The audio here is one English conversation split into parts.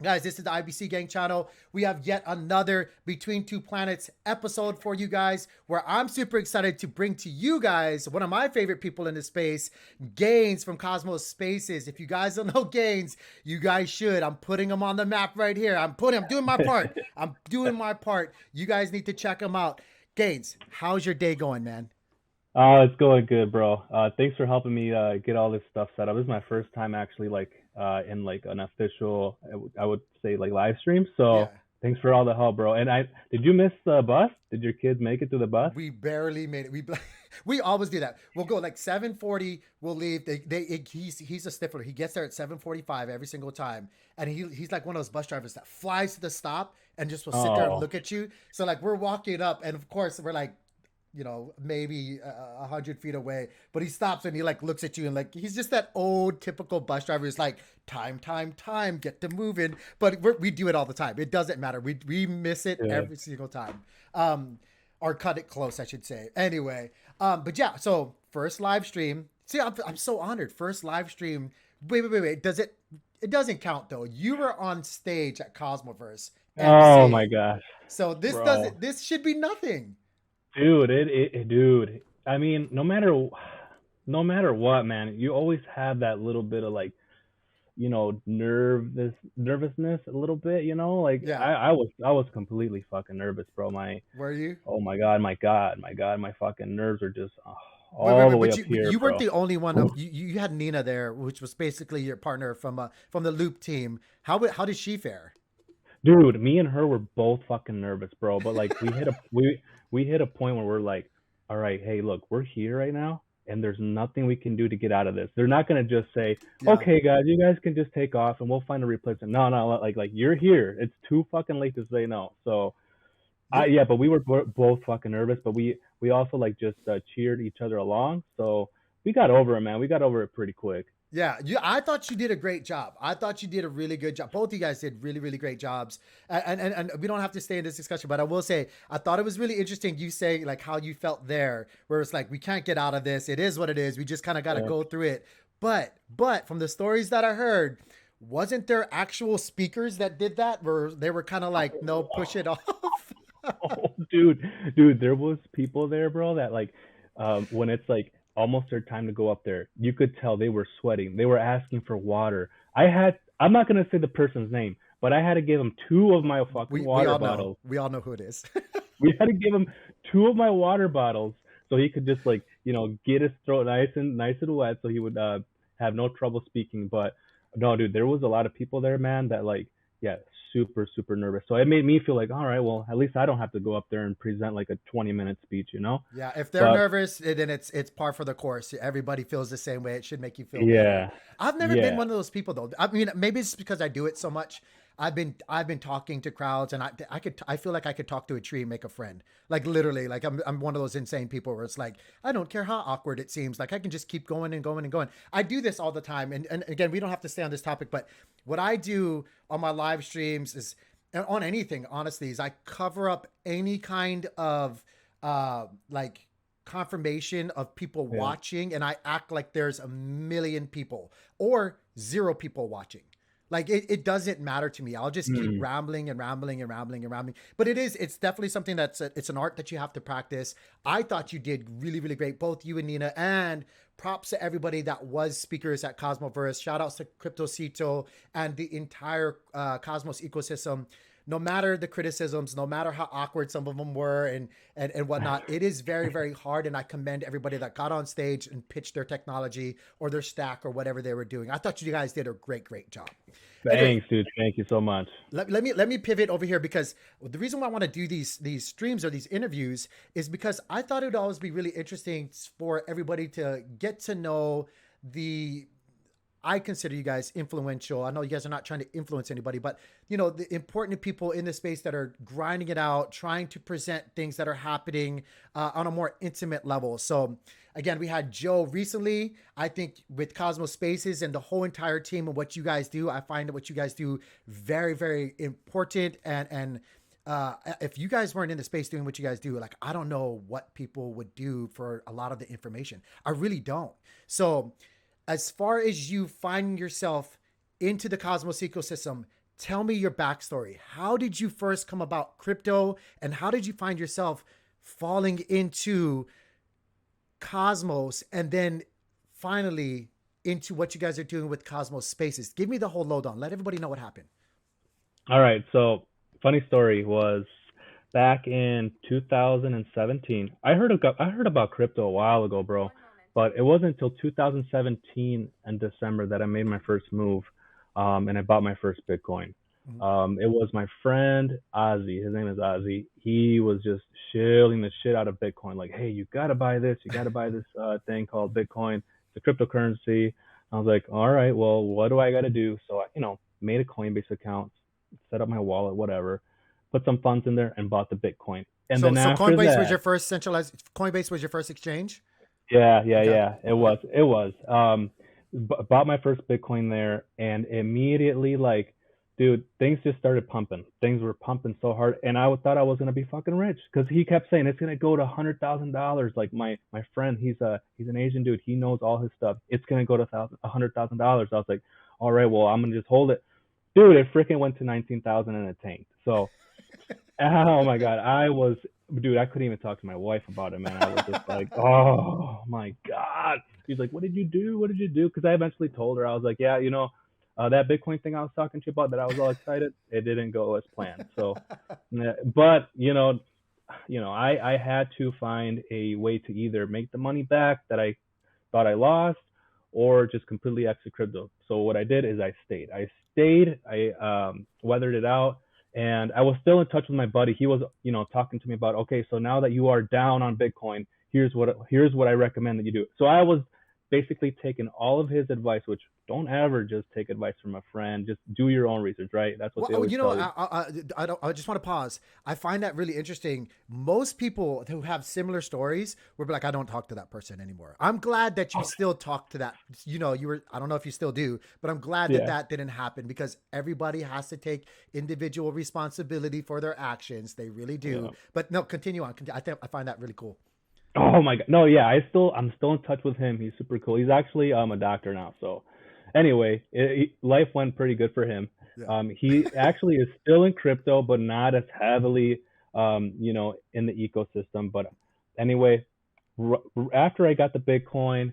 Guys, this is the IBC Gang channel. We have yet another Between Two Planets episode for you guys, where I'm super excited to bring to you guys one of my favorite people in the space, Gains from Cosmos Spaces. If you guys don't know Gains, you guys should. I'm putting him on the map right here. I'm doing my part. I'm doing my part. You guys need to check him out. Gains, how's your day going, man? Oh, it's going good, bro. Thanks for helping me get all this stuff set up. This is my first time actually in like an official, I would say like live stream. Yeah. So thanks for all the help, bro. And I did you miss the bus? Did your kids make it to the bus? We barely made it. We always do that. We'll go like 7:40. We'll leave. He's a stiffler. He gets there at 7:45 every single time, and he's like one of those bus drivers that flies to the stop and just will sit there and Oh, look at you. So like we're walking up, and of course we're like, maybe 100 feet away, but he stops and he like looks at you and like he's just that old typical bus driver. He's like, time, get to moving. But we do it all the time. It doesn't matter. We miss it yeah. every single time. Or cut it close, I should say. Anyway, but yeah, so first live stream. See, I'm so honored. First live stream. Wait. It doesn't count though. You were on stage at Cosmoverse Oh MC. my gosh, So this bro. doesn't. This should be nothing. Dude. I mean, no matter what, man, you always have that little bit of like, nervousness a little bit, like Yeah. I was completely fucking nervous, bro. Were you? Oh my god, my fucking nerves are just Wait, all the way but up you here, you weren't bro. the only one of you had Nina there, which was basically your partner from the Loop team. How did she fare? Dude, me and her were both fucking nervous, bro. But like we hit a point where we're like, all right, hey, look, we're here right now, and there's nothing we can do to get out of this. They're not gonna just say, Yeah. okay, guys, you guys can just take off, and we'll find a replacement. No, like you're here. It's too fucking late to say no. So, Yeah. yeah, but we were both fucking nervous, but we also like just cheered each other along. So we got over it, man. We got over it pretty quick. Yeah, I thought you did a great job. I thought you did a really good job. Both of you guys did really, really great jobs. And we don't have to stay in this discussion, but I will say I thought it was really interesting. You say like how you felt there, where it's like we can't get out of this. It is what it is. We just kind of got to Yeah. go through it. But from the stories that I heard, wasn't there actual speakers that did that? Where they were kind of like, no, push it off. Oh, dude, there was people there, bro, that like, when it's like almost their time to go up there, you could tell they were sweating. They were asking for water. I'm not gonna say the person's name, but I had to give him two of my fucking We water all know. bottles. We all know who it is. We had to give him two of my water bottles so he could just like, get his throat nice and wet, so he would have no trouble speaking. But no, dude, there was a lot of people there, man, that like, yeah, super super nervous. So it made me feel like, all right, well, at least I don't have to go up there and present like a 20-minute speech. Yeah, if they're But nervous, then it's par for the course. Everybody feels the same way. It should make you feel better. yeah, I've never been yeah, one of those people though. I mean, maybe it's because I do it so much. I've been talking to crowds, and I feel like I could talk to a tree and make a friend. Like literally, like I'm one of those insane people where it's like I don't care how awkward it seems. Like I can just keep going and going and going. I do this all the time, and again, we don't have to stay on this topic, but what I do on my live streams is on anything honestly is I cover up any kind of like confirmation of people yeah. watching, and I act like there's a million people or zero people watching. Like it doesn't matter to me. I'll just keep Mm, rambling and rambling and rambling and rambling. But it's definitely something it's an art that you have to practice. I thought you did really, really great, both you and Nina. And props to everybody that was speakers at Cosmoverse. Shout outs to Cryptocito and the entire Cosmos ecosystem. No matter the criticisms, no matter how awkward some of them were and whatnot, it is very, very hard. And I commend everybody that got on stage and pitched their technology or their stack or whatever they were doing. I thought you guys did a great, great job. Anyway, thanks, dude. Thank you so much. let me pivot over here because the reason why I want to do these streams or these interviews is because I thought it would always be really interesting for everybody to get to know the I consider you guys influential. I know you guys are not trying to influence anybody, but the important people in the space that are grinding it out, trying to present things that are happening on a more intimate level. So again, we had Joe recently. I think with Cosmos Spaces and the whole entire team and what you guys do, I find that what you guys do very, very important. And if you guys weren't in the space doing what you guys do, like I don't know what people would do for a lot of the information. I really don't. So as far as you finding yourself into the Cosmos ecosystem, tell me your backstory. How did you first come about crypto, and how did you find yourself falling into Cosmos, and then finally into what you guys are doing with Cosmos Spaces? Give me the whole lowdown. Let everybody know what happened. All right. So funny story was back in 2017. I heard about crypto a while ago, bro. But it wasn't until 2017 in December that I made my first move, and I bought my first Bitcoin. Mm-hmm. It was my friend Ozzy. His name is Ozzy. He was just shilling the shit out of Bitcoin. Like, hey, you gotta buy this. You gotta buy this thing called Bitcoin. It's a cryptocurrency. I was like, all right, well, what do I gotta do? So I, made a Coinbase account, set up my wallet, whatever, put some funds in there, and bought the Bitcoin. And So then so after Coinbase was that, your first centralized. Coinbase was your first exchange. yeah, yeah, Okay. yeah. It Okay. was. It was. Bought my first Bitcoin there, and immediately, like, dude, things just started pumping. Things were pumping so hard, and I thought I was gonna be fucking rich because he kept saying it's gonna go to $100,000. Like my friend, he's an Asian dude. He knows all his stuff. It's gonna go to $100,000. I was like, all right, well, I'm gonna just hold it, dude. It freaking went to 19,000 and it tanked. So oh my god, dude, I couldn't even talk to my wife about it, man. I was just like, oh my god. She's like, what did you do? What did you do? Because I eventually told her, I was like, yeah, that Bitcoin thing I was talking to you about that I was all excited, it didn't go as planned. So, but I had to find a way to either make the money back that I thought I lost, or just completely exit crypto. So what I did is I stayed. I weathered it out, and I was still in touch with my buddy. He was, talking to me about, okay, so now that you are down on Bitcoin, here's what I recommend that you do. So I was basically taking all of his advice, which don't ever just take advice from a friend. Just do your own research, right? That's what Well, they always tell you. I just want to pause. I find that really interesting. Most people who have similar stories will be like, I don't talk to that person anymore. I'm glad that you still talk to that. I don't know if you still do, but I'm glad that Yeah, that didn't happen, because everybody has to take individual responsibility for their actions. They really do. yeah. But no, continue on. I find that really cool. Oh my god. No, yeah, I'm still in touch with him. He's super cool. He's actually a doctor now. So anyway, life went pretty good for him. Yeah. He actually is still in crypto, but not as heavily in the ecosystem. But anyway, after I got the Bitcoin,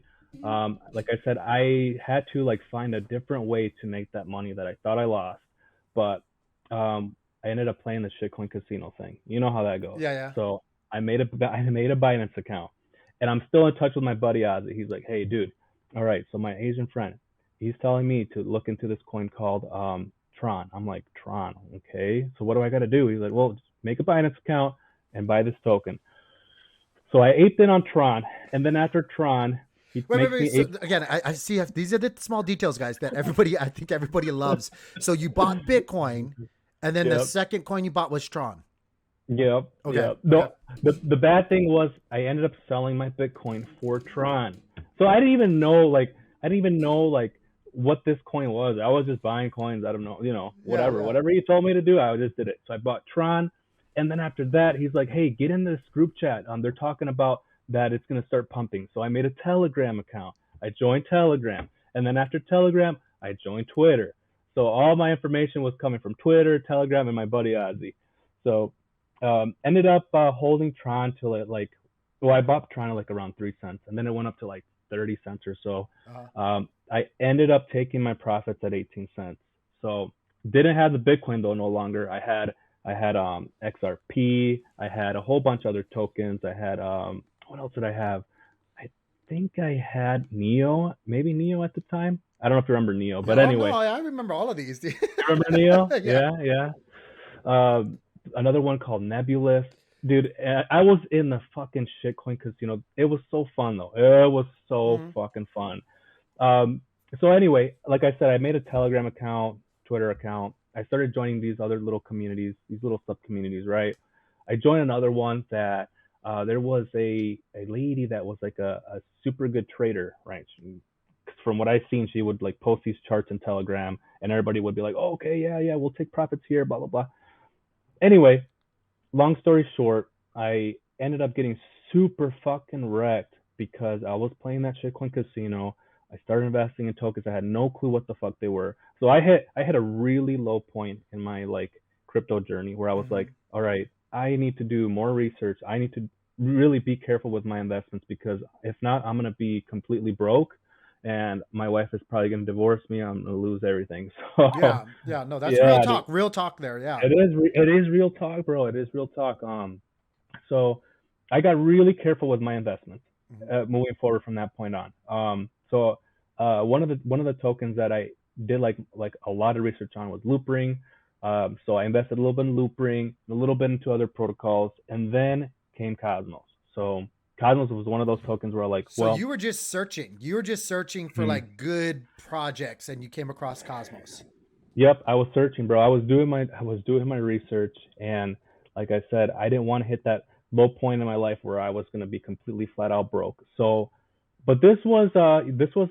like I said, I had to like find a different way to make that money that I thought I lost. But I ended up playing the shitcoin casino thing. You know how that goes. Yeah, yeah. So I made a Binance account, and I'm still in touch with my buddy Ozzy. He's like, hey, dude, all right. So my Asian friend, he's telling me to look into this coin called Tron. I'm like, Tron, okay. So what do I got to do? He's like, well, just make a Binance account and buy this token. So I aped in on Tron, and then after Tron, he Wait, wait, makes wait. me So ape. again, I see these are the small details, guys, that I think everybody loves. So you bought Bitcoin, and then the Yep. second coin you bought was Tron. Yep, Okay. yep. Okay. No, the bad thing was I ended up selling my Bitcoin for Tron. So I didn't even know like what this coin was. I was just buying coins. I don't know, Yeah, whatever. yeah. Whatever he told me to do, I just did it. So I bought Tron, and then after that, he's like, "Hey, get in this group chat. They're talking about that it's gonna start pumping." So I made a Telegram account. I joined Telegram, and then after Telegram, I joined Twitter. So all my information was coming from Twitter, Telegram, and my buddy Ozzy. So ended up holding Tron till it like, well, I bought Tron at like around 3 cents, and then it went up to like 30 cents or so. Uh-huh. I ended up taking my profits at 18 cents. So didn't have the Bitcoin though no longer. I had XRP. I had a whole bunch of other tokens. I had what else did I have? I think I had Neo, maybe Neo at the time. I don't know if you remember Neo, but Oh no, anyway, I remember all of these. you remember Neo? Yeah. Yeah, yeah. Uh, Another one called Nebulous. Dude, I was in the fucking shitcoin casino. It was so fun though. It was so Mhm. fucking fun. Um, so anyway, like I said, I made a Telegram account, Twitter account. I started joining these other little communities, these little sub communities, right? I joined another one that there was a lady that was like a super good trader, right? From what I've seen, she would like post these charts in Telegram, and everybody would be like, "Oh, okay, yeah, yeah, we'll take profits here, blah blah blah." Anyway, long story short, I ended up getting super fucking wrecked because I was playing that shitcoin casino. I started investing in tokens. I had no clue what the fuck they were. So I had a really low point in my like crypto journey where I was Mm-hmm. like, all right, I need to do more research. I need to really be careful with my investments because if not, I'm gonna be completely broke, and my wife is probably gonna divorce me. I'm gonna lose everything. So Yeah, yeah, no, that's yeah, dude, real talk there. Yeah. it is real talk, bro. It is real talk. So I got really careful with my investments Mm-hmm. moving forward from that point on. So one of the tokens that I did like a lot of research on was Loopring. So I invested a little bit in Loopring, a little bit into other protocols, and then came Cosmos. So Cosmos was one of those tokens where like, So well, you were just searching. You were just searching for hmm, like good projects, and you came across Cosmos. yep, I was searching, bro. I was doing my research, and like I said, I didn't want to hit that low point in my life where I was gonna be completely flat out broke. So, but this was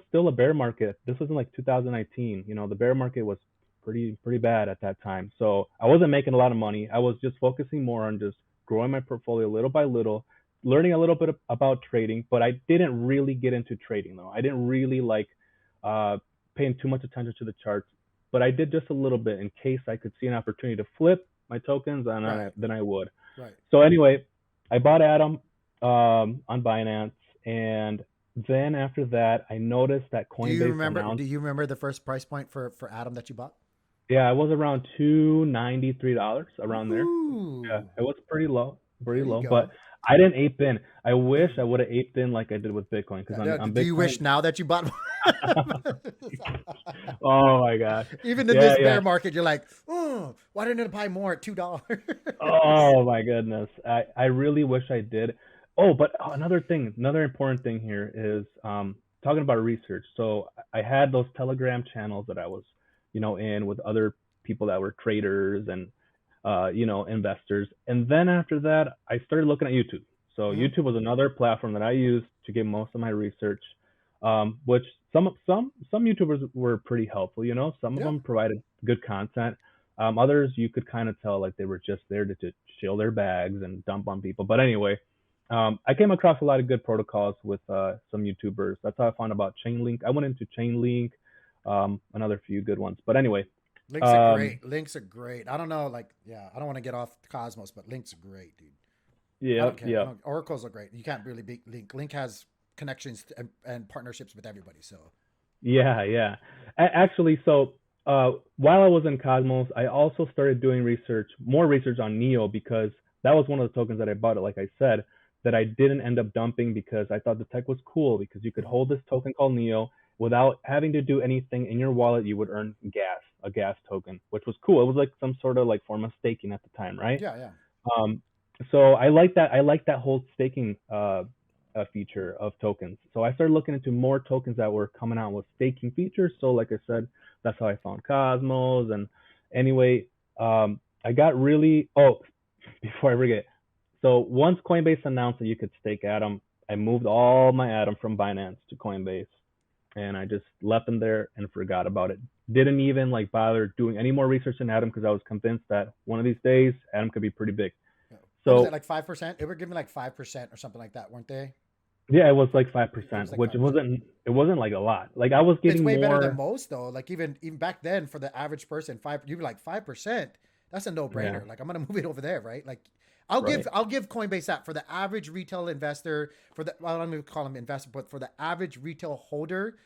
still a bear market. This was in like 2019. The bear market was pretty bad at that time. So I wasn't making a lot of money. I was just focusing more on just growing my portfolio little by little, learning a little bit about trading. But I didn't really get into trading though. I didn't really like uh, paying too much attention to the charts, but I did just a little bit in case I could see an opportunity to flip my tokens, and Right, then I would. right. So anyway, I bought Atom on Binance, and then after that, I noticed that Do you Coinbase remember? Do announced. you remember the first price point for Atom that you bought? Yeah, it was around $293 around there. Yeah, Ooh, it was pretty there you low, but go. I didn't ape in. I wish I would have aped in like I did with Bitcoin because Yeah, on do you wish Bitcoin. now that you bought? Oh my god. Even in Yeah, this yeah. bear market, you're like, oh, why didn't I buy more at $2? Oh my goodness. I really wish I did. Oh, but another important thing here is talking about research. So I had those Telegram channels that I was, in with other people that were traders and investors. And then after that, I started looking at YouTube. So Mhm. YouTube was another platform that I used to get most of my research. Which some YouTubers were pretty helpful. Some of Yeah. them provided good content. Others you could kind of tell like they were just there to chill their bags and dump on people. But anyway, I came across a lot of good protocols with some YouTubers. That's how I found about Chainlink. I went into Chainlink, another few good ones. But anyway, Links are um, great. Links are great. I don't know, like, yeah, I don't want to get off Cosmos, but Links are great, dude. I don't yep, care. I yep. don't. Oracles are great. You can't really beat Link. Link has connections and partnerships with everybody. So Yeah, yeah. Actually, so while I was in Cosmos, I also started doing more research on Neo because that was one of the tokens that I bought. Like I said, that I didn't end up dumping because I thought the tech was cool because you could mhm. hold this token called Neo without having to do anything in your wallet. You would earn a gas token, which was cool. It was like some sort of like form of staking at the time, right? Yeah, yeah. Um, so I like that. I like that whole staking feature of tokens. So I started looking into more tokens that were coming out with staking features. So like I said, that's how I found Cosmos. And anyway, I got really. Oh, before I forget. So once Coinbase announced that you could stake Atom, I moved all my Atom from Binance to Coinbase, and I just left them there and forgot about it. Didn't even like bother doing any more research in Atom because I was convinced that one of these days Atom could be pretty big. Yeah. What was it So like 5%? They were giving like 5% or something like that, weren't they? yeah, it was like It was 5%, like which 5%. it wasn't like a lot. Like I was It's getting way better than more. most though. Like even back then for the average person, you were like 5%. That's a no Yeah, brainer. Like I'm gonna move it over there, right? Like right. I'll give Coinbase that for the average retail investor for the well, I don't even call them investor, but for the average retail holder,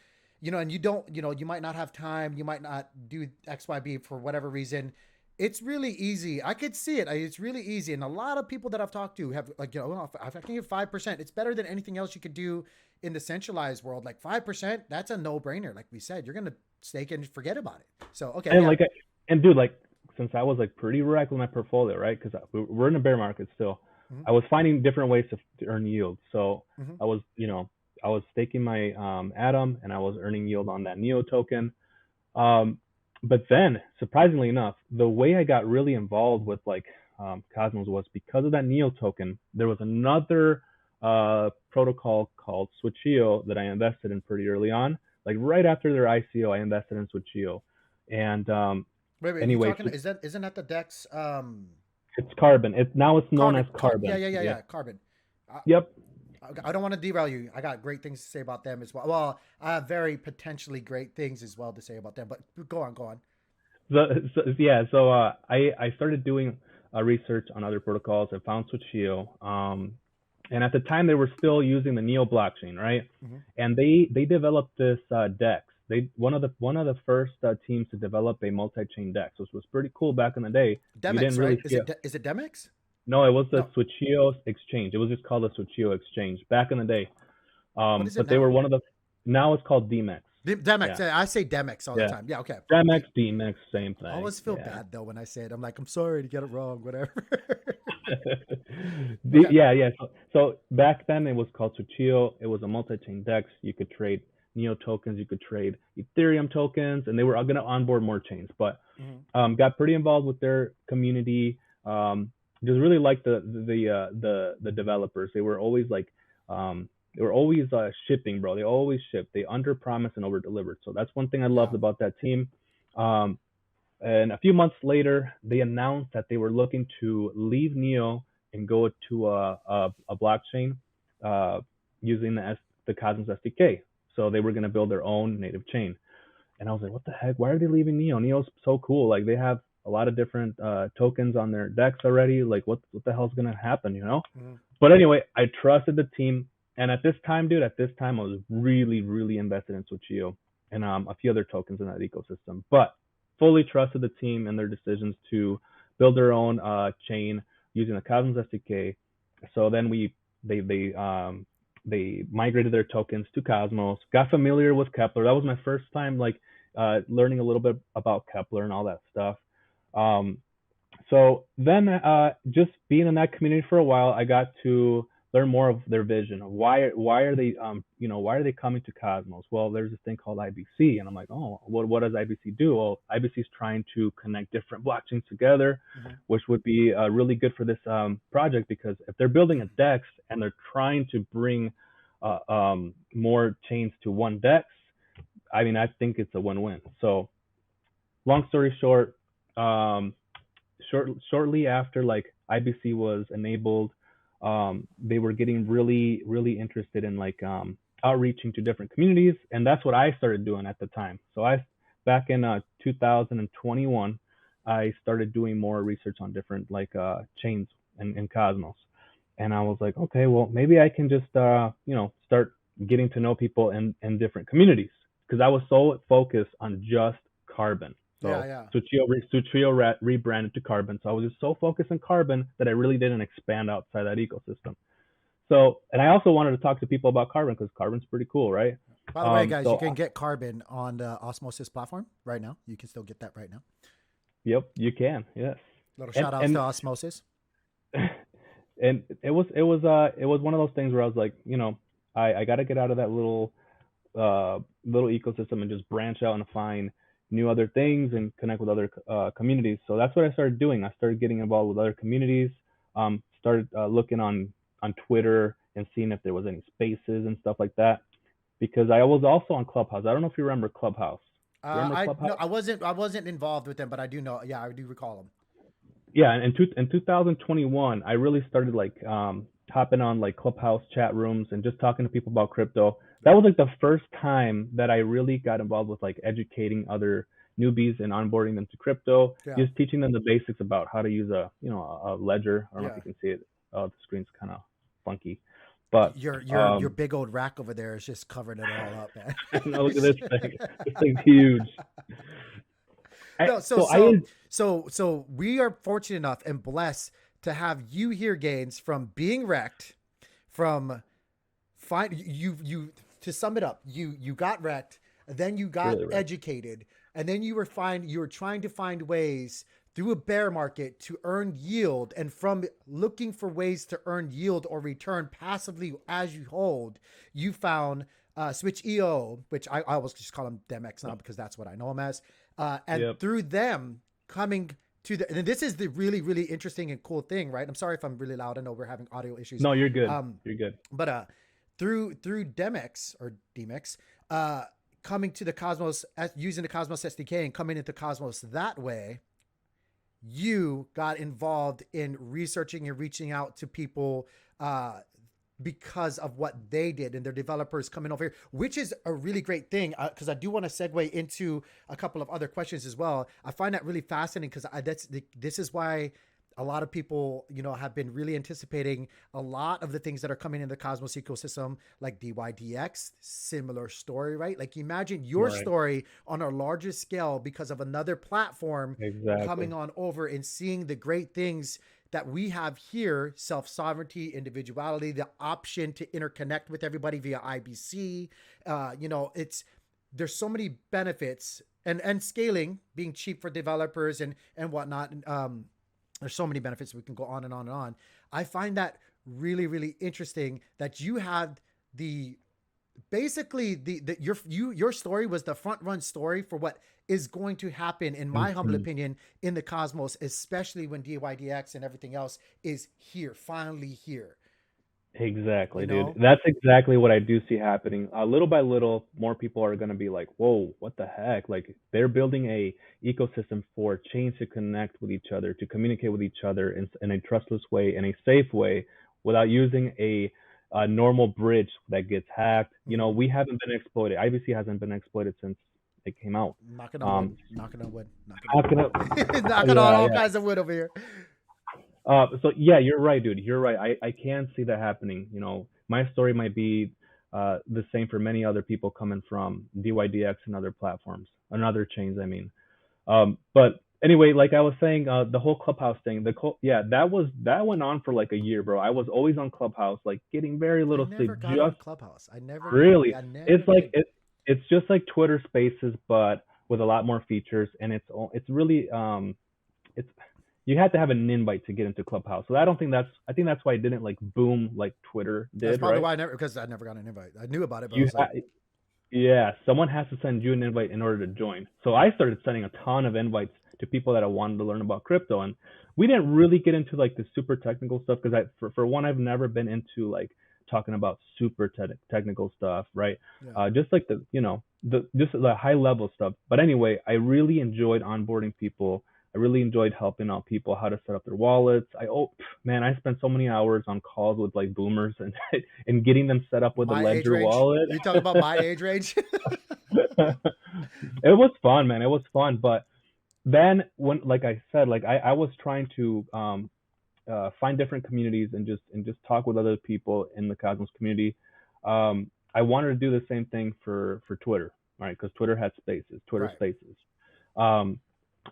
and you don't, you might not have time, you might not do XYB for whatever reason. It's really easy. I could see it. It's really easy, and a lot of people that I've talked to have like, if I can give 5%, it's better than anything else you could do in the centralized world. Like 5%, that's a no brainer. Like we said, you're gonna stake and forget about it. So okay, And yeah. like, and dude, like, since I was like pretty wrecked with my portfolio, right? Because we're in a bear market still. Mm-hmm. I was finding different ways to earn yield. So Mm-hmm. I was staking my Atom, and I was earning yield on that Neo token. Um, but then, surprisingly enough, the way I got really involved with like Cosmos was because of that Neo token. There was another protocol called Switcheo that I invested in pretty early on. Like right after their ICO, I invested in Switcheo. And Wait, you anyway, talking? Isn't that the Dex? it's Carbon. Now it's known as Carbon. Yeah, Carbon. yeah, yeah, Yeah. yeah. Carbon. Uh, Yep. I don't want to derail you. I got great things to say about them as well. Well, I have very potentially great things as well to say about them. But go on, go on. So I started doing research on other protocols. I found Switcheo, and at the time they were still using the Neo blockchain, right? Mm-hmm. And they developed this DEX. They one of the first teams to develop a multi-chain DEX, which was pretty cool back in the day. You didn't Demex, right? really Is see it it. is it Demex? No, it was the No. Switcheo exchange. It was just called the Switcheo exchange back in the day. What is it But they were now? one of the. Now it's called DMEX. Demex. Yeah, Yeah, I say Demex all the yeah. time. Yeah, okay. DMEX, DMEX, same I thing. always feel Yeah. bad though when I say it. I'm like, I'm sorry to get it wrong, whatever. The, Okay. yeah, yeah. So back then it was called Suchio. It was a multi-chain DEX. You could trade Neo tokens, you could trade Ethereum tokens, and they were going to onboard more chains. But Mm-hmm. got pretty involved with their community. Just really liked the developers. They were always shipping, bro. They always shipped. They under promised and over delivered. So that's one thing I loved Yeah. about that team. Um, and a few months later, they announced that they were looking to leave Neo and go to a blockchain using the Cosmos SDK. So they were going to build their own native chain. And I was like, what the heck? Why are they leaving Neo? Neo's so cool. Like they have a lot of different tokens on their decks already. Like what the hell's going to happen, you know? Mm-hmm. But anyway, I trusted the team. And at this time, dude, I was really, really invested in Switcheo and a few other tokens in that ecosystem. But fully trusted the team and their decisions to build their own chain using the Cosmos SDK. So then they migrated their tokens to Cosmos. Got familiar with Kepler. That was my first time like learning a little bit about Kepler and all that stuff. Um, so then just being in that community for a while, I got to learn more of their vision of why are they why are they coming to Cosmos? Well, there's this thing called IBC, and I'm like, oh, what does IBC do? Well, IBC is trying to connect different blockchains together, Mm-hmm. which would be really good for this project, because if they're building a DEX and they're trying to bring more chains to one DEX, I mean, I think it's a win-win. So long story short, shortly after like IBC was enabled, they were getting really, really interested in like outreaching to different communities, and that's what I started doing at the time. So back in 2021, I started doing more research on different like chains in Cosmos, and I was like, okay, well maybe I can just start getting to know people in different communities, because I was so focused on just Carbon. Yeah, So yeah. Suchio rebranded to Carbon. So I was just so focused on Carbon that I really didn't expand outside that ecosystem. So, and I also wanted to talk to people about Carbon, because Carbon's pretty cool, right? By the way, guys, you So can get Carbon on the Osmosis platform right now. You can still get that right now. yep, you can, yes. Little And shout outs to and Osmosis. and it was one of those things where I was like, I got to get out of that little ecosystem and just branch out and find new other things and connect with other communities. So that's what I started doing. I started getting involved with other communities. Started looking on Twitter and seeing if there was any spaces and stuff like that. Because I was also on Clubhouse. I don't know if you remember Clubhouse. You remember I no, Clubhouse? I wasn't involved with them, but I do know. Yeah, I do recall them. Yeah, in 2021, I really started like hopping on like Clubhouse chat rooms and just talking to people about crypto. That was like the first time that I really got involved with like educating other newbies and onboarding them to crypto, Yeah, just teaching them the basics about how to use a ledger. I don't know if yeah. you can see it. Oh, the screen's kind of funky, but Your big old rack over there is just covering it all up, man. no, look at this thing. This thing's huge. No, So I so we are fortunate enough and blessed to have you here, Gaines, from being wrecked, from you to sum it up, you got wrecked, then you got really right. educated, and then you were trying to find ways through a bear market to earn yield, and from looking for ways to earn yield or return passively as you hold, you found Switch.io, which I always just call them Demex now because that's what I know them as. And Yep. through them coming to and this is the really, really interesting and cool thing, right? I'm sorry if I'm really loud. I know we're having audio issues. No, you're good. Um, You're good. but through Demex or Demex, coming to the Cosmos, using the Cosmos SDK and coming into Cosmos that way, you got involved in researching and reaching out to people because of what they did and their developers coming over here, which is a really great thing. Because I do want to segue into a couple of other questions as well. I find that really fascinating because this is why a lot of people, have been really anticipating a lot of the things that are coming in the Cosmos ecosystem, like DYDX, similar story, right? Like imagine your Right. story on a larger scale because of another platform Exactly. coming on over and seeing the great things that we have here: self-sovereignty, individuality, the option to interconnect with everybody via IBC. It's there's so many benefits, and scaling, being cheap for developers and whatnot. There's so many benefits. We can go on and on and on. I find that really, really interesting that you had the basically your story was the front run story for what is going to happen, in my humble Mhm. opinion, in the Cosmos, especially when DYDX and everything else is here, finally here. You Exactly, dude. know, That's exactly what I do see happening. Little by little, more people are gonna be like, "Whoa, what the heck?" Like they're building a ecosystem for chains to connect with each other, to communicate with each other in a trustless way, in a safe way, without using a normal bridge that gets hacked. mm-hmm. We haven't been exploited. IBC hasn't been exploited since it came out. Knocking on wood, Um, knocking on wood, knocking on Talking up, wood, knocking on yeah, all yeah. kinds of wood over here. So yeah, you're right, dude. You're right. I can see that happening. My story might be the same for many other people coming from DYDX and other platforms and other chains. I mean, but anyway, like I was saying, the whole Clubhouse thing, yeah, that went on for like a year, bro. I was always on Clubhouse, like getting very I little sleep. never got on Just Clubhouse. I never did. really, I it's never like did. it's just like Twitter Spaces, but with a lot more features, and it's really it's you had to have an invite to get into Clubhouse. So I think that's why it didn't like boom like Twitter That's did, probably right? why because I never got an invite. I knew about it, but I You was like, yeah, someone has to send you an invite in order to join. So I started sending a ton of invites to people that I wanted to learn about crypto, and we didn't really get into like the super technical stuff because for one, I've never been into like talking about super technical stuff, right? yeah. Just like the just the high level stuff. But anyway, I really enjoyed onboarding people. I really enjoyed helping out people how to set up their wallets. Man, I spent so many hours on calls with like boomers and and getting them set up with a My age Ledger range. wallet. You talk about my age range. It was fun, man. It was fun. But then when, like I said, like I was trying to find different communities and just talk with other people in the Cosmos community. I wanted to do the same thing for Twitter, right? Because Twitter had Spaces, Twitter Right. Spaces. Um,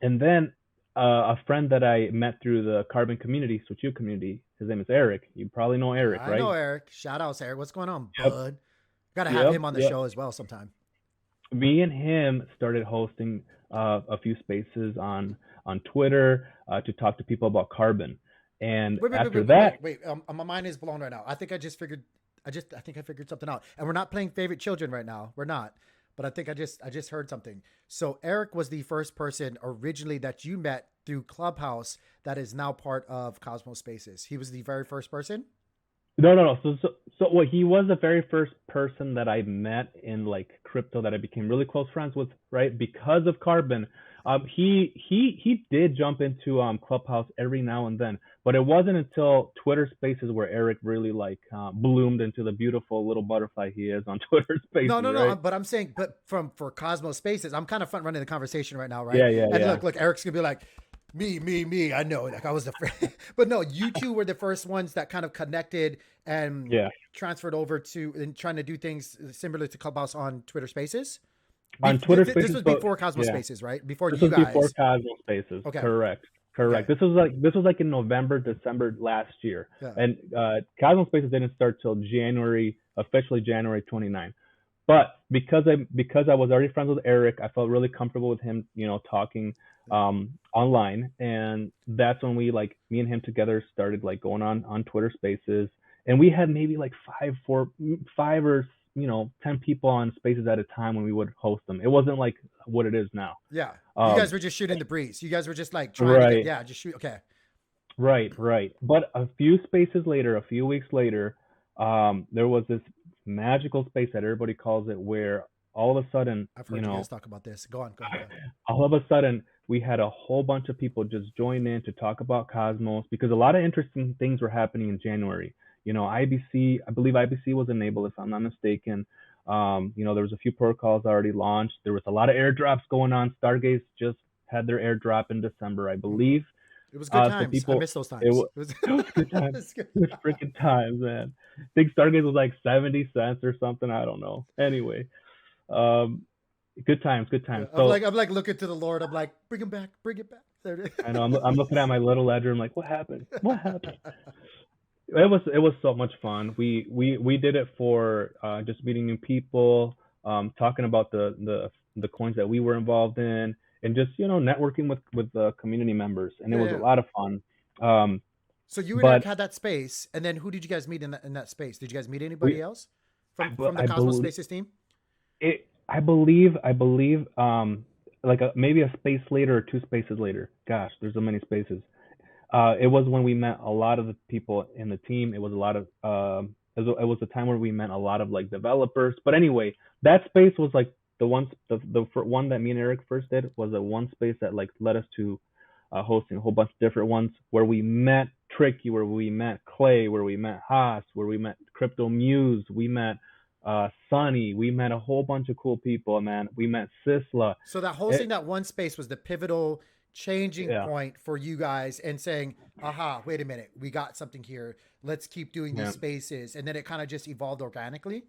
and then a friend that I met through the Carbon community, Switch community, his name is Eric. You probably know Eric, I know right? Eric. Shout out to Eric. What's going on, Yep, bud? Got to have yep, him on the yep. show as well sometime. Me and him started hosting a few spaces on Twitter to talk to people about carbon. And Wait, wait, wait, after wait, wait, that, wait, wait. My mind is blown right now. I think I just figured. I think I figured something out. And we're not playing favorite children right now. We're not. But I think I just heard something. So Eric was the first person originally that you met through Clubhouse that is now part of Cosmos Spaces. He was the very first person. no, no, no. So well, he was the very first person that I met in like crypto that I became really close friends with, right? Because of carbon. He did jump into Clubhouse every now and then, but it wasn't until Twitter Spaces where Eric really like bloomed into the beautiful little butterfly he is on Twitter No, Spaces, no, no. right? But I'm saying, but for Cosmos Spaces, I'm kind of front running the conversation right now, right? Yeah, yeah, And yeah, look, Eric's gonna be like, me. I know, like I was the first, but no, you two were the first ones that kind of connected and yeah. transferred over to and trying to do things similar to Clubhouse on Twitter Spaces. On Twitter This Spaces, was but before Cosmos yeah, Spaces, right? Before this you was before guys. Cosmos Spaces. Okay. Correct. Okay. Correct. This was like in November, December last year, Yeah. and Cosmos Spaces didn't start till January, officially January 29th. But because I was already friends with Eric, I felt really comfortable with him, talking Yeah. online, and that's when we like me and him together started like going on Twitter Spaces, and we had maybe like five or 10 people on Spaces at a time when we would host them. It wasn't like what it is now. Yeah. You Um, guys were just shooting the breeze. You guys were just like trying to get, right, yeah, just shoot. Okay. right. But a few spaces later, a few weeks later, there was this magical space that everybody calls it, where all of a sudden, I've heard you guys talk about this. Go on, go on, go on. all of a sudden, we had a whole bunch of people just join in to talk about Cosmos because a lot of interesting things were happening in January. IBC, I believe IBC was enabled if I'm not mistaken. There was a few protocols already launched. There was a lot of airdrops going on. Stargaze just had their airdrop in December, I Mm-hmm. believe. It was good So times. I people, miss those it times. was, it was good times. It was freaking times, man. I think Stargaze was like 70 cents or something. I don't know. Anyway, um, good times, good Yeah, times. I'm like looking to the Lord. I'm like, bring him back, bring it back. I know I'm looking at my little ledger. I'm like, what happened? What happened? It was so much fun. We did it for just meeting new people, talking about the coins that we were involved in, and just networking with the community members, and it Yeah, was a yeah. lot of fun. Um, So you and Eric but had that space, and then who did you guys meet in that space? Did you guys meet anybody we else I, from the I Cosmos believe Spaces team? it. I believe like maybe a space later or two spaces later. Gosh, there's so many spaces. It was when we met a lot of the people in the team. It was a lot of it was a time where we met a lot of like developers. But anyway, that space was like the one that me and Eric first did was a one space that like led us to hosting a whole bunch of different ones where we met Tricky, where we met Clay, where we met Haas, where we met Crypto Muse, we met Sunny, we met a whole bunch of cool people, man. We met Sisla. So that hosting It, that one space was the pivotal changing yeah, point for you guys and saying, aha, wait a minute, we got something here. Let's keep doing these yeah. spaces. And then it kind of just evolved organically.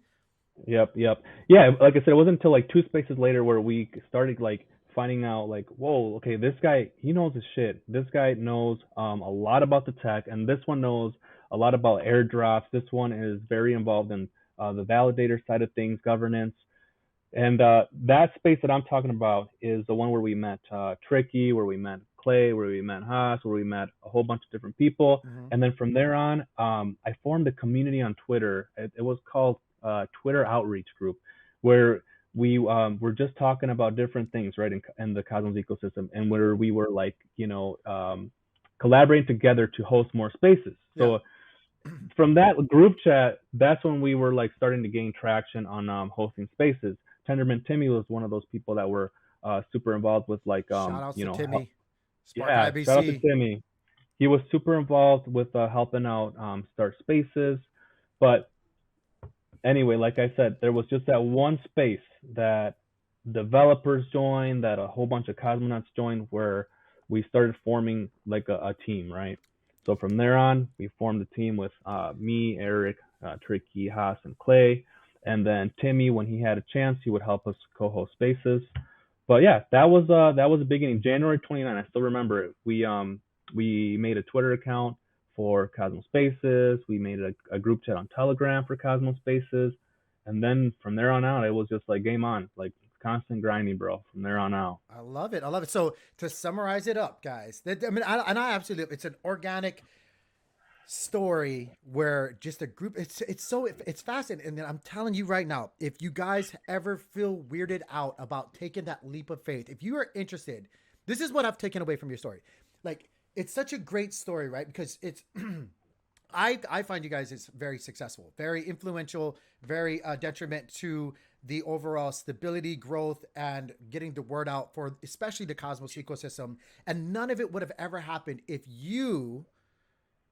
Yep, yep. Yeah, like I said, it wasn't until like two spaces later where we started like finding out like, whoa, okay, this guy, he knows his shit. This guy knows a lot about the tech, and this one knows a lot about airdrops. This one is very involved in the validator side of things, governance. And that space that I'm talking about is the one where we met Tricky, where we met Clay, where we met Haas, where we met a whole bunch of different people. Mm-hmm. And then from there on, I formed a community on Twitter. It was called Twitter Outreach Group, where we were just talking about different things, right, in the Cosmos ecosystem, and where we were like, collaborating together to host more spaces. Yeah. So from that group chat, that's when we were like starting to gain traction on hosting spaces. Tenderman Timmy was one of those people that were super involved with like Shout outs to Timmy, Spark yeah, shout out to IBC. Timmy. He was super involved with helping out start spaces. But anyway, like I said, there was just that one space that developers joined, that a whole bunch of cosmonauts joined, where we started forming like a team, right? So from there on, we formed a team with me, Eric, Tricky, Haas, and Clay. And then Timmy, when he had a chance, he would help us co-host spaces. But yeah, that was the beginning. January 29th, I still remember it. We made a Twitter account for Cosmos Spaces. We made a group chat on Telegram for Cosmos Spaces, and then from there on out, it was just like game on, like constant grinding, bro. From there on out. I love it. I love it. So to summarize it up, guys, I absolutely, it's an organic story where just a group, it's fascinating. And then I'm telling you right now, if you guys ever feel weirded out about taking that leap of faith, if you are interested, this is what I've taken away from your story. Like, it's such a great story, right? Because it's I find you guys is very successful, very influential, very detriment to the overall stability, growth, and getting the word out for especially the Cosmos ecosystem. And none of it would have ever happened if you,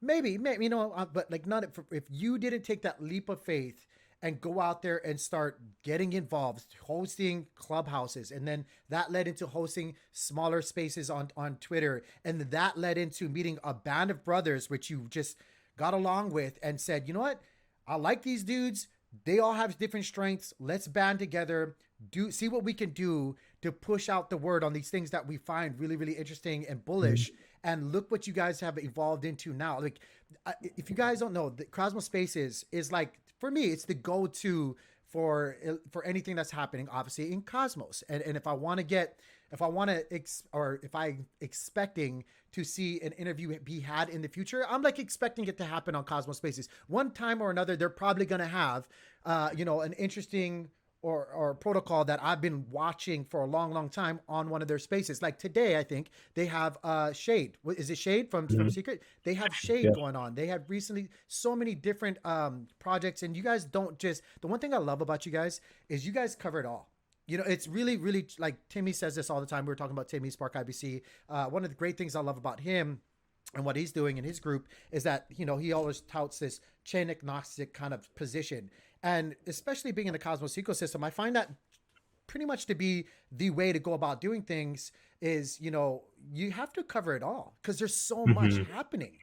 maybe but like not if you didn't take that leap of faith and go out there and start getting involved, hosting clubhouses, and then that led into hosting smaller spaces on Twitter, and that led into meeting a band of brothers which you just got along with and said, you know what, I like these dudes. They all have different strengths. Let's band together, see what we can do to push out the word on these things that we find really, really interesting and bullish. And look what you guys have evolved into now. Like, if you guys don't know, the Cosmos Spaces is like, for me, it's the go-to for anything that's happening, obviously, in Cosmos. And if I want to get, if I'm expecting to see an interview be had in the future, I'm like expecting it to happen on Cosmos Spaces. One time or another, they're probably going to have, an interesting or protocol that I've been watching for a long, long time on one of their spaces. Like today, I think they have Shade. Is it Shade from Secret? They have Shade Yeah. going on. They have recently so many different projects, and you guys don't just. The one thing I love about you guys is you guys cover it all. It's really, like Timmy says this all the time. We were talking about Timmy Spark IBC. One of the great things I love about him and what he's doing in his group is that, he always touts this chain agnostic kind of position. And especially being in the Cosmos ecosystem, I find that pretty much to be the way to go about doing things is, you have to cover it all because there's so much Hmm. happening.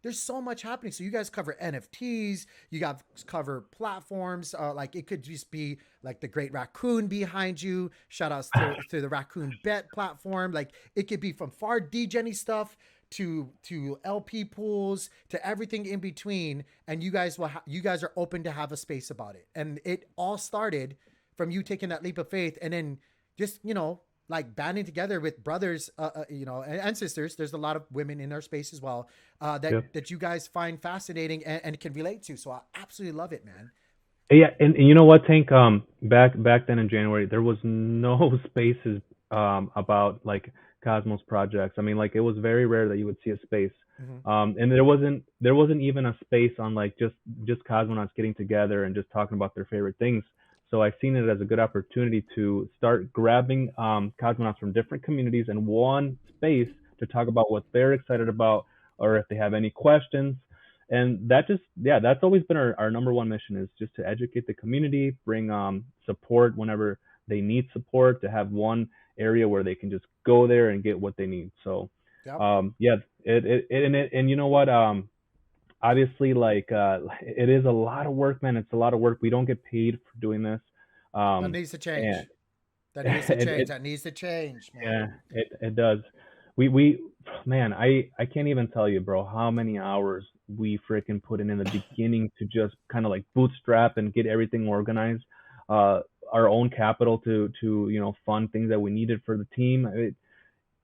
There's so much happening. So you guys cover NFTs, you guys cover platforms. Like it could just be like the Great Raccoon behind you. Shout outs to the Raccoon Bet platform. Like it could be from far DGenny stuff to LP pools to everything in between. And you guys are open to have a space about it. And it all started from you taking that leap of faith and then just, like banding together with brothers, and sisters. There's a lot of women in our space as well, Yeah. that you guys find fascinating and can relate to. So I absolutely love it, man. Yeah, and you know what, Tank? Back then in January, there was no spaces about like Cosmos projects. I mean, like it was very rare that you would see a space, Mm-hmm. and there wasn't even a space on like just cosmonauts getting together and just talking about their favorite things. So I've seen it as a good opportunity to start grabbing cosmonauts from different communities in one space to talk about what they're excited about or if they have any questions. And that just, yeah, that's always been our number one mission, is just to educate the community, bring support whenever they need support, to have one area where they can just go there and get what they need. So Yep. yeah, and you know what, obviously, like it is a lot of work, man. It's a lot of work. We don't get paid for doing this. That um needs to and change. That needs to it, change. it That needs to change, man. yeah, it does. We man, I can't even tell you, bro, how many hours we freaking put in the beginning to just kind of like bootstrap and get everything organized. Uh, our own capital to fund things that we needed for the team.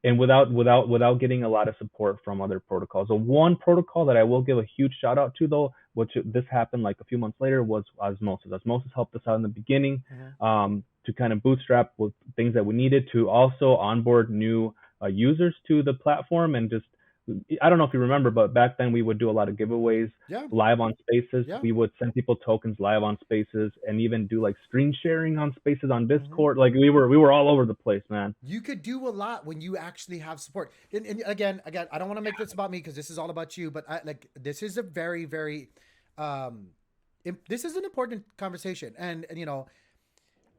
And without getting a lot of support from other protocols. The one protocol that I will give a huge shout out to, though, which this happened like a few months later, was Osmosis. Osmosis helped us out in the beginning, Mm-hmm. to kind of bootstrap with things that we needed to also onboard new users to the platform. And just, I don't know if you remember, but back then we would do a lot of giveaways Yeah. live on Spaces. Yeah. We would send people tokens live on Spaces, and even do like screen sharing on Spaces on Mm-hmm. Discord. Like we were all over the place, man. You could do a lot when you actually have support. And again, I don't want to make this about me because this is all about you. But this is a very, very, um, this is an important conversation. And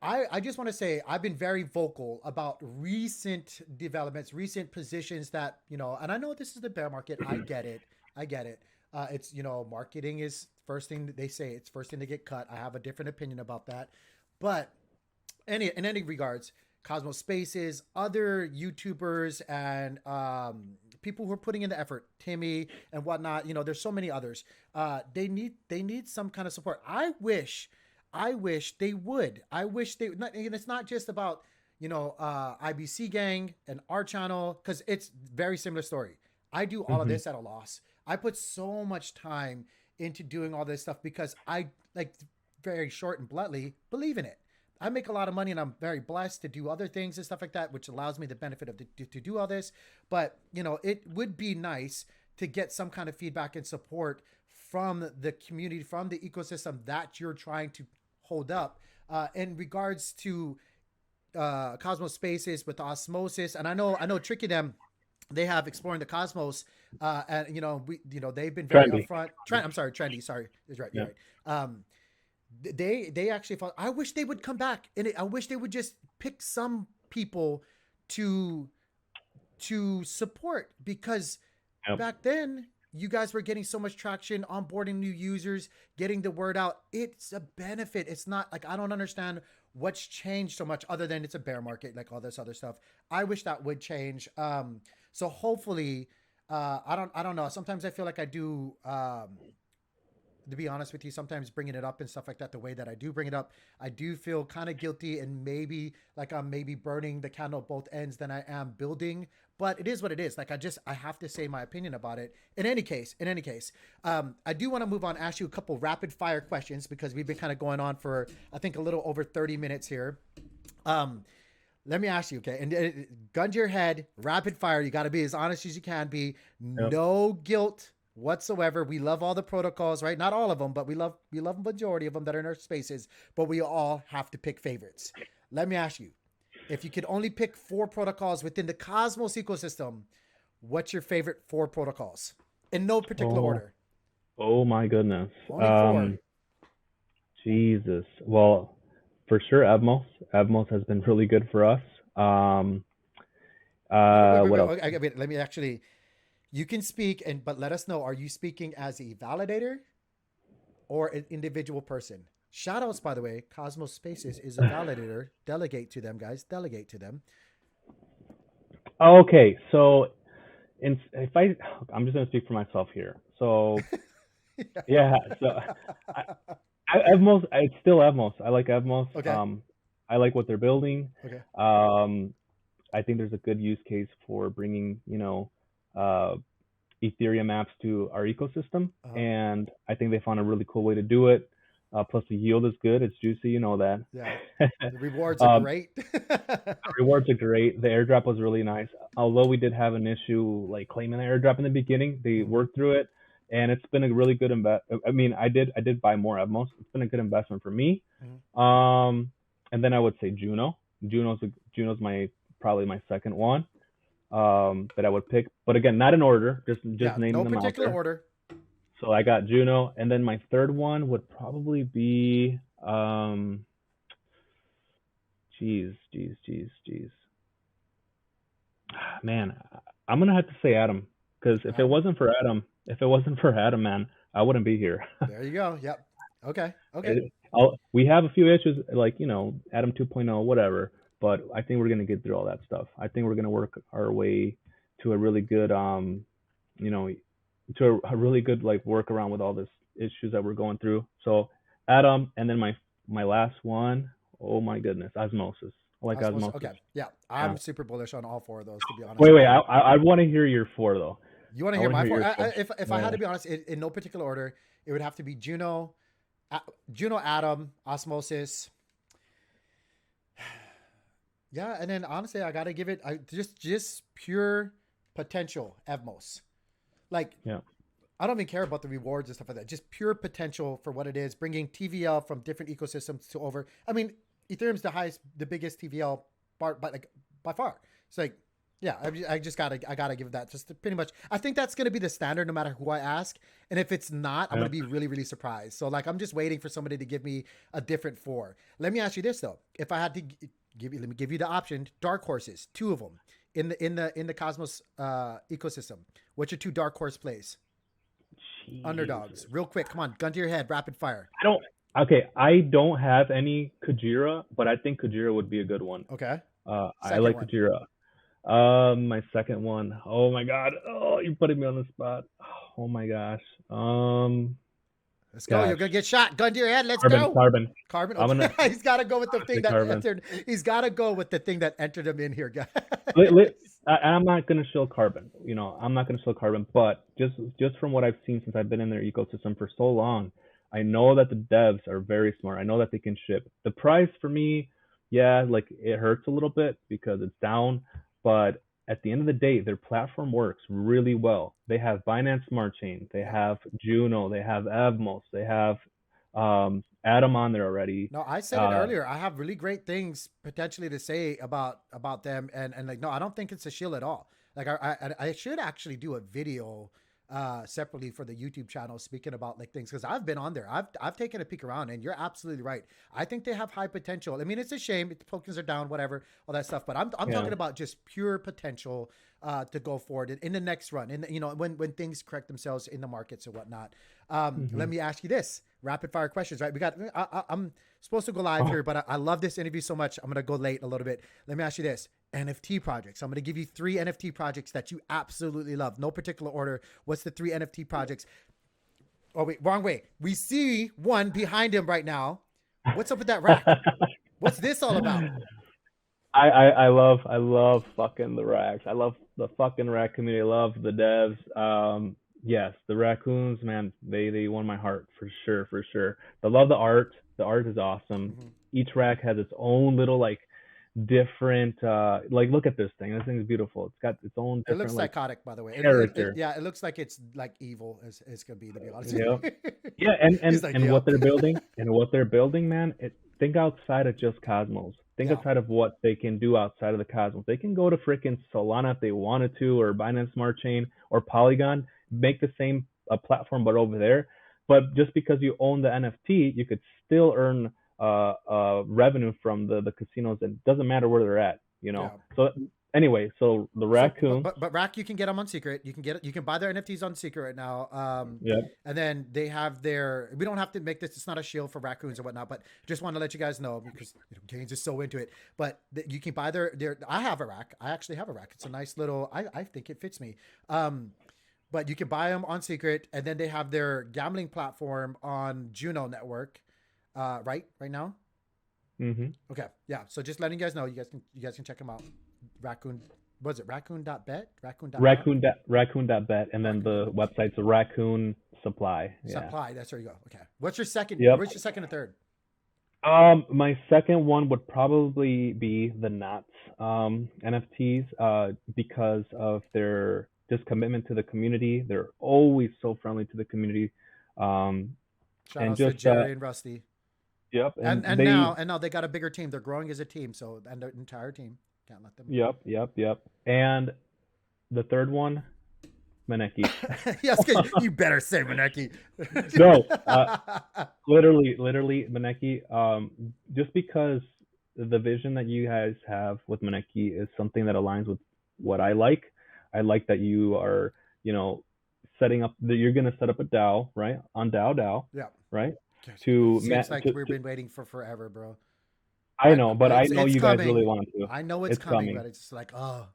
I just want to say I've been very vocal about recent developments, recent positions that, and I know this is the bear market. I get it. I get it. It's, marketing is first thing that they say. It's first thing to get cut. I have a different opinion about that. But in any regards, Cosmos Spaces, other YouTubers, and people who are putting in the effort, Timmy and whatnot. There's so many others. They need some kind of support. I wish they would. I wish they. And it's not just about IBC gang and our channel, because it's very similar story. I do all of Hmm. this at a loss. I put so much time into doing all this stuff because I, like, very short and bluntly, believe in it. I make a lot of money and I'm very blessed to do other things and stuff like that, which allows me the benefit of to do all this. But it would be nice to get some kind of feedback and support from the community, from the ecosystem that you're trying to hold up, in regards to Cosmos Spaces with Osmosis. And I know Tricky them, they have Exploring the Cosmos, and they've been very Trendy. upfront. I'm sorry, Trendy. Sorry, is right. You're Yeah. right. They actually thought, I wish they would come back, and I wish they would just pick some people to support, because Yep. back then you guys were getting so much traction, onboarding new users, getting the word out. It's a benefit. It's not like, I don't understand what's changed so much other than it's a bear market, like all this other stuff. I wish that would change. So hopefully, I don't know. Sometimes I feel like I do, to be honest with you, sometimes bringing it up and stuff like that, the way that I do bring it up, I do feel kind of guilty, and maybe like I'm maybe burning the candle at both ends than I am building. But it is what it is. Like, I have to say my opinion about it. In any case, I do want to move on, ask you a couple rapid fire questions, because we've been kind of going on for, I think, a little over 30 minutes here. Um, Let me ask you, okay? And gun to your head, rapid fire. You got to be as honest as you can be. Yep. No guilt whatsoever. We love all the protocols, right? Not all of them, but we love a majority of them that are in our spaces. But we all have to pick favorites. Let me ask you, if you could only pick 4 protocols within the Cosmos ecosystem, what's your favorite 4 protocols? In no particular Oh, order. oh my goodness. Only 4. Jesus. Well, for sure, Evmos. Evmos has been really good for us. Um, what Wait. else? Okay, wait, let me actually. You can speak, but let us know. Are you speaking as a validator or an individual person? Shoutouts, by the way. Cosmos Spaces is a validator. Delegate to them, guys. Delegate to them. Okay, so if I'm just gonna speak for myself here. So yeah, so I, Evmos, it's still Evmos. I like Evmos. Okay. I like what they're building. Okay. Um, I think there's a good use case for bringing, uh, Ethereum apps to our ecosystem, Uh-huh. and I think they found a really cool way to do it. Plus, the yield is good; it's juicy, you know that. Yeah. The rewards are um, great. Rewards are great. The airdrop was really nice. Although we did have an issue like claiming the airdrop in the beginning, they Mhm. worked through it, and it's been a really good invest. I mean, I did buy more Evmos. It's been a good investment for me. Mhm. Um, and then I would say Juno. Juno's my probably my second one that I would pick. But again, not in order, just Yeah. naming No them out particular there. order. So I got Juno, and then my third one would probably be geez. Man, I'm gonna have to say Adam, because Adam. if it wasn't for Adam, man, I wouldn't be here. There you go. Yep. Okay. Okay. We have a few issues, like Adam 2.0, whatever, but I think we're gonna get through all that stuff. I think we're gonna work our way to a really good, you know, to a really good like workaround with all this issues that we're going through. So Adam, and then my last one, oh my goodness, Osmosis. I like Osmosis. Osmosis. Okay. Yeah. Yeah. I'm super bullish on all 4 of those, to be honest Wait, with wait. you. I want to hear your four though. You want to I hear want to my hear 4? your four. If I Yeah. had to be honest, in no particular order, it would have to be Juno, Juno, Atom, Osmosis. Yeah, and then honestly, I gotta give it just pure potential. Evmos, like Yeah. I don't even care about the rewards and stuff like that. Just pure potential for what it is, bringing TVL from different ecosystems to over. I mean, Ethereum's the biggest TVL part, but like by far. It's like, yeah, I gotta give that just pretty much. I think that's gonna be the standard no matter who I ask, and if it's not, I'm Yeah. gonna be really really surprised. So like, I'm just waiting for somebody to give me a different 4. Let me ask you this though: if I had to let me give you the option, dark horses, 2 of them in the Cosmos ecosystem. What's your 2 dark horse plays? Underdogs. Jesus. Real quick. Come on. Gun to your head. Rapid fire. I don't. Okay, I don't have any Kujira, but I think Kujira would be a good one. Okay. I Second like one. Kujira. My second one. Oh my God. Oh, you're putting me on the spot. Oh my gosh. Let's go. You're Gosh. going to get shot. Gun to your head. Let's Carbon, go. carbon. Carbon. I'm Okay. gonna He's got to go with the thing say that carbon. entered. He's got to go with the thing that entered him in here, guys. I'm not gonna show carbon. I'm not gonna show carbon, but just from what I've seen since I've been in their ecosystem for so long, I know that the devs are very smart. I know that they can ship. The price for me, yeah, like it hurts a little bit because it's down, but at the end of the day, their platform works really well. They have Binance Smart Chain, they Yeah. have Juno, they have Evmos, they have Atom on there already. No, I said it Uh, earlier. I have really great things potentially to say about them, and like no, I don't think it's a shill at all. Like I should actually do a video separately for the YouTube channel speaking about like things because I've been on there. I've taken a peek around, and you're absolutely right. I think they have high potential. I mean, it's a shame the tokens are down, whatever, all that stuff. But I'm yeah. talking about just pure potential to go forward in the next run, and when things correct themselves in the markets or whatnot. Let Hmm. me ask you this: rapid fire questions, right? I'm supposed to go live Oh, here, but I love this interview so much. I'm going to go late a little bit. Let me ask you this: NFT projects. I'm going to give you 3 NFT projects that you absolutely love. No particular order. What's the 3 NFT projects? Oh, wait, wrong way. We see one behind him right now. What's up with that rack? What's this all about? I love fucking the racks. I love the fucking rack community. I love the devs. Yes, the raccoons, man, they won my heart for sure, for sure. I love the art. The art is awesome. Mm-hmm. Each rack has its own little like different like look at this thing. This thing is beautiful. It's got its own It looks different like psychotic, by the way. character. Yeah, it looks like it's like evil as could be, to be honest. Yeah. Yeah, and He's and like, and what yep. they're building, man, think outside of just Cosmos. Think Yeah, outside of what they can do outside of the Cosmos. They can go to freaking Solana if they wanted to, or Binance Smart Chain, or Polygon, make the same platform but over there. But just because you own the NFT, you could still earn revenue from the casinos. And it doesn't matter where they're at, you know. yeah. So anyway, so the So, but raccoon. Rack, you can get them on Secret. You can get it. You can buy their NFTs on Secret right now. Yep. And then they have their. We don't have to make this. It's not a shield for raccoons or whatnot. But just want to let you guys know because Gaines is so into it. But you can buy their. I have a rack. I actually have a rack. It's a nice little. I think it fits me. But you can buy them on Secret, and then they have their gambling platform on Juno Network. Right now. Mm-hmm. Okay, yeah. So just letting you guys know, you guys can check them out. Raccoon, was it raccoon.bet? Raccoon.bet, and then the website's Raccoon Supply. Yeah. Supply. That's where you go. Okay. What's your second? Yep. What's your second and third? My second one would probably be the Knots NFTs, because of their just commitment to the community. They're always so friendly to the community. Shout And outs to just Jerry and Rusty. yep, And and they now they got a bigger team. They're growing as a team. So and the entire team can't let them. yep. And the third one, Maneki. Yes, you better say Maneki. No, literally Maneki. Just because the vision that you guys have with Maneki is something that aligns with what I like. I like that you are, setting up that you're gonna set up a DAO, right? On DAO, Yeah. right? Seems like we've been waiting for forever, bro. I know, but I know It's you guys coming. really want to. I know it's coming, but it's just like, oh.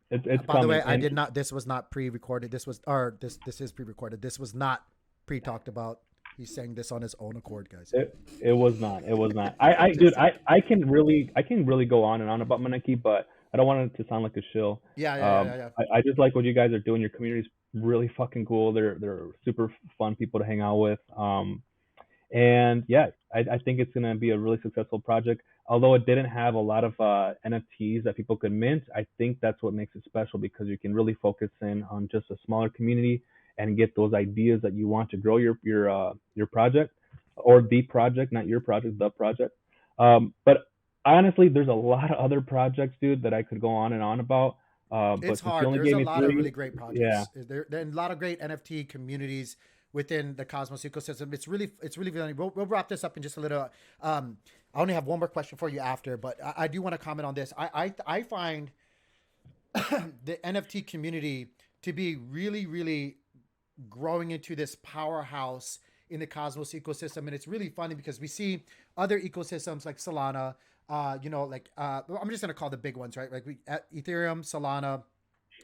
It's By coming. the way, I And did not. This was not pre-recorded. This is pre-recorded. This was not pre-talked about. He's saying this on his own accord, guys. it was not. It was not. Dude, I can really go on and on about Maneki, but I don't want it to sound like a shill. Yeah. I just like what you guys are doing. Your community's really fucking cool. They're super fun people to hang out with. And yeah, I think it's gonna be a really successful project. Although it didn't have a lot of NFTs that people could mint, I think that's what makes it special because you can really focus in on just a smaller community and get those ideas that you want to grow your project, or the project, not your project, the project. But honestly, there's a lot of other projects, dude, that I could go on and on about. But It's since you hard. only There's gave a me lot of three, really great yeah, projects. There are a lot of great NFT communities within the Cosmos ecosystem. It's really funny. We'll wrap this up in just a little. I only have one more question for you after, but I do want to comment on this. I find the NFT community to be really, really growing into this powerhouse in the Cosmos ecosystem. And it's really funny because we see other ecosystems like Solana, I'm just going to call the big ones, right? Like Ethereum, Solana,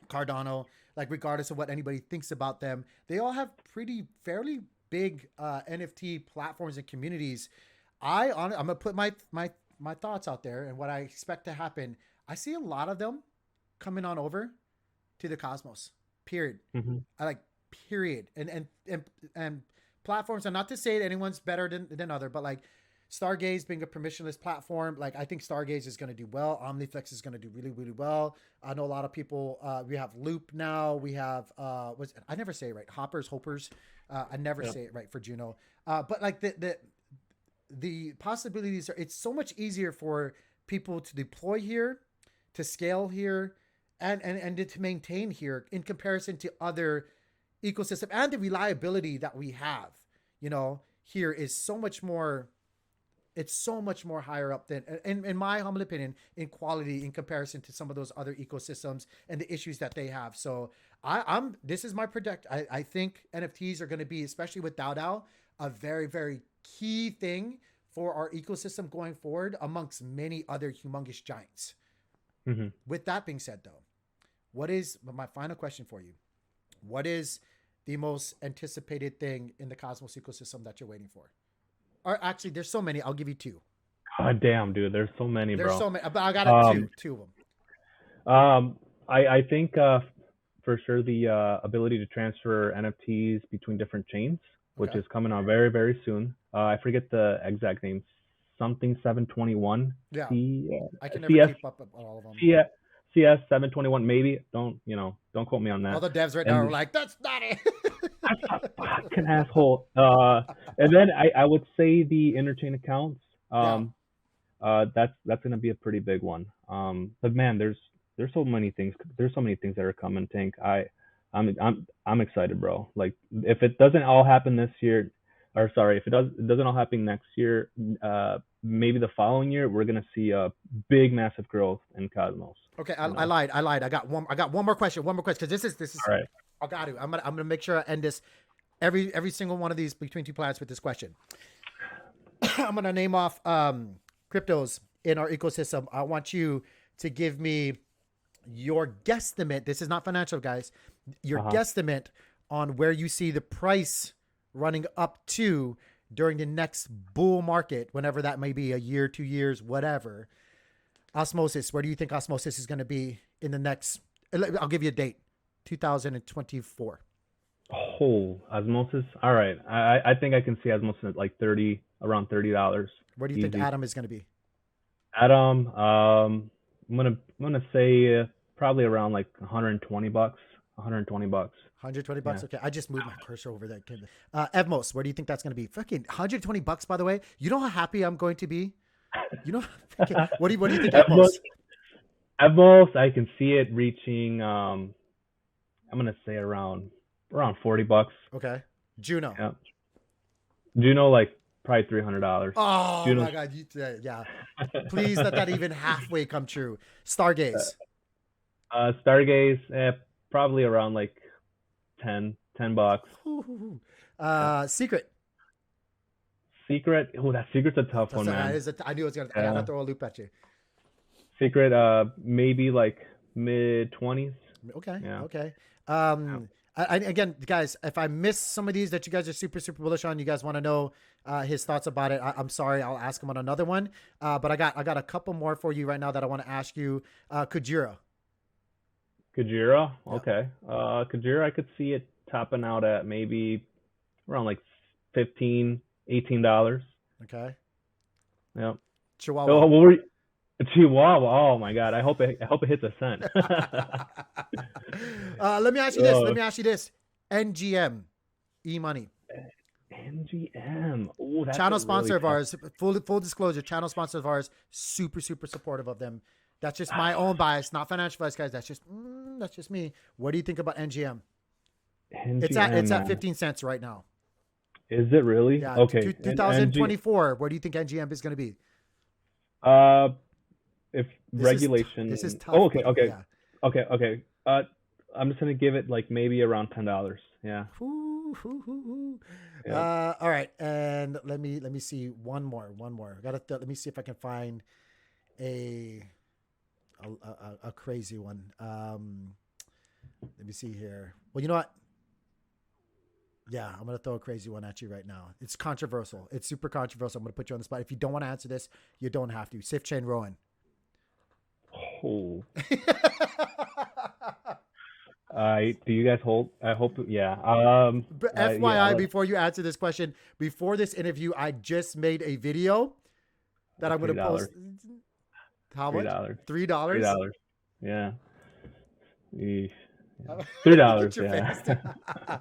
Cardano, like regardless of what anybody thinks about them, they all have fairly big NFT platforms and communities. I'm gonna put my thoughts out there and what I expect to happen. I see a lot of them coming on over to the Cosmos. Period. hmm I like period. And platforms. And not to say that anyone's better than other, but like Stargaze being a permissionless platform, like I think Stargaze is going to do well. OmniFlex is going to do really, really well. I know a lot of people. We have Loop now. We have I never say it right. Hopers. I never say it right for Juno. But like the possibilities are. It's so much easier for people to deploy here, to scale here, and to maintain here in comparison to other ecosystem, and the reliability that we have. Here is so much more. It's so much more higher up than, in my humble opinion, in quality in comparison to some of those other ecosystems and the issues that they have. So this is my predict. I think NFTs are going to be, especially with DAO, a very, very key thing for our ecosystem going forward amongst many other humongous giants. hmm With that being said, though, what is my final question for you? What is the most anticipated thing in the Cosmos ecosystem that you're waiting for? Or actually, there's so many. I'll give you two. God damn, dude, there's so many, There's bro. so many, but I got two of them. I think for sure the ability to transfer NFTs between different chains, which Okay. is coming out very, very soon. I forget the exact name, something 721 Yeah, C I can never CS keep up with all of them. CS 721 maybe. Don't quote me on All that. the devs right now are And like, that's not it. that's a fucking asshole. And then I would say the interchain accounts. Yeah. Um, that's gonna be a pretty big one. But man, there's so many things. There's so many things that are coming, Tank. I'm excited, bro. Like if it doesn't all happen this year, or sorry, if it doesn't all happen next year, maybe the following year, we're gonna see a big, massive growth in Cosmos. Okay, You I know. lied. I lied. I got one more question. One more question because this is. All right. I got to. I'm gonna make sure I end this every single one of these between two planets with this question. I'm gonna name off cryptos in our ecosystem. I want you to give me your guesstimate. This is not financial, guys. Your guesstimate on where you see the price running up to during the next bull market, whenever that may be, a year, 2 years, whatever. Osmosis, where do you think Osmosis is going to be in the next? I'll give you a date, 2024. Oh, Osmosis. All right. I think I can see Osmosis at like around $30. Where do you think Easy. Atom is going to be? Adam, I'm gonna say probably around like 120 bucks. 120 bucks. 120 Yeah. bucks. Okay, I just moved my cursor over there. Evmos, where do you think that's going to be? Fucking 120 bucks. By the way, you know how happy I'm going to be. You know, what do you think, At Evmos? at most, I can see it reaching. I'm gonna say around 40 bucks. Okay, Juno. Yeah. Juno like probably $300. Oh Juno's my God, yeah. Please let that even halfway come true. Stargaze. Stargaze, probably around like 10 bucks. Yeah. Secret. Secret. Oh, that secret's a tough one, man. I knew it was gonna. I gotta Yeah. throw a loop at you. Secret, maybe like mid 20s. Okay. Yeah. Okay. Yeah. Again, guys, if I miss some of these that you guys are super, super bullish on, you guys want to know his thoughts about it, I'm sorry. I'll ask him on another one. But I got a couple more for you right now that I want to ask you. Kujira. Kujira. Yeah. Okay. Kujira, I could see it topping out at maybe around like 15, $18. Okay. Yeah. Chihuahua. Oh, what were you? Chihuahua. Oh my God. I hope it hits a cent. Let me ask you this. Oh, Let me ask you this. NGM, E-Money. NGM. Oh, that's a Channel really sponsor of tough. ours. Full disclosure. Channel sponsor of ours. Super, super supportive of them. That's just my own bias, not financial advice, guys. That's just me. What do you think about NGM? It's NGM, at man. 15 cents right now. Is it really? Yeah. Okay. And 2024. Where do you think NGM is going to be? If This regulation. is tough. Oh, okay, Buddy. okay, Yeah. okay, okay. I'm just gonna give it like maybe around $10. Yeah, yeah. All right, and let me see one more. Let me see if I can find a crazy one. Let me see here. Well, you know what? Yeah, I'm gonna throw a crazy one at you right now. It's controversial. It's super controversial. I'm gonna put you on the spot. If you don't want to answer this, you don't have to. Safe chain Rowan. Oh. Do you guys hold? I hope. Yeah. But Yeah. FYI, before you answer this question, before this interview, I just made a video that I'm going to post. How much? $3. $3. $3. Yeah. Eesh. Yeah. $3. Yeah.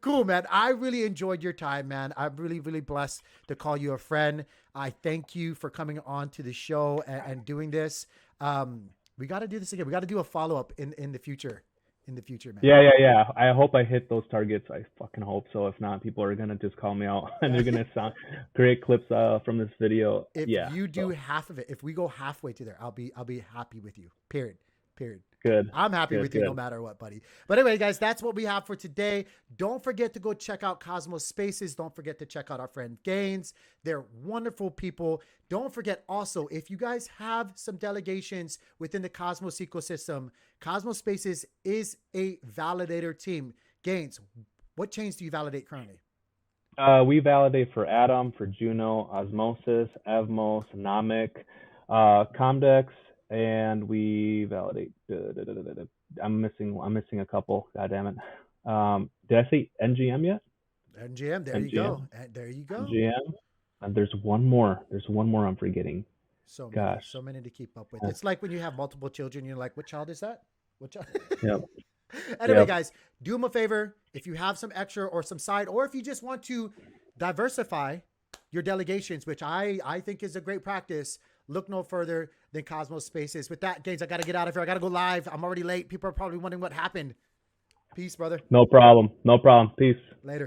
Cool, man. I really enjoyed your time, man. I'm really, really blessed to call you a friend. I thank you for coming on to the show and doing this. We got to do this again. We got to do a follow-up in the future. In the future, man. Yeah. I hope I hit those targets. I fucking hope so. If not, people are gonna just call me out and they're gonna create clips from this video. If Yeah. you do half of it, if we go halfway to there, I'll be happy with you. Period. Good. I'm happy Good, with you good. no matter what, buddy. But anyway, guys, that's what we have for today. Don't forget to go check out Cosmos Spaces. Don't forget to check out our friend Gains. They're wonderful people. Don't forget also, if you guys have some delegations within the Cosmos ecosystem, Cosmos Spaces is a validator team. Gains, what chains do you validate currently? We validate for Atom, for Juno, Osmosis, Evmos, Namek, Comdex, and we validate. I'm missing a couple. God damn it. Did I say NGM yet? NGM. There NGM. you go. There you go. NGM. And there's one more. There's one more I'm forgetting. So many, Gosh. so many to keep up with. It's like when you have multiple children, you're like, what child is that? What child? Yep. Anyway, Yep. guys, do them a favor. If you have some extra or some side, or if you just want to diversify your delegations, which I think is a great practice, look no further than Cosmos Spaces. With that, Gaines, I got to get out of here. I got to go live. I'm already late. People are probably wondering what happened. Peace, brother. No problem. No problem. Peace. Later.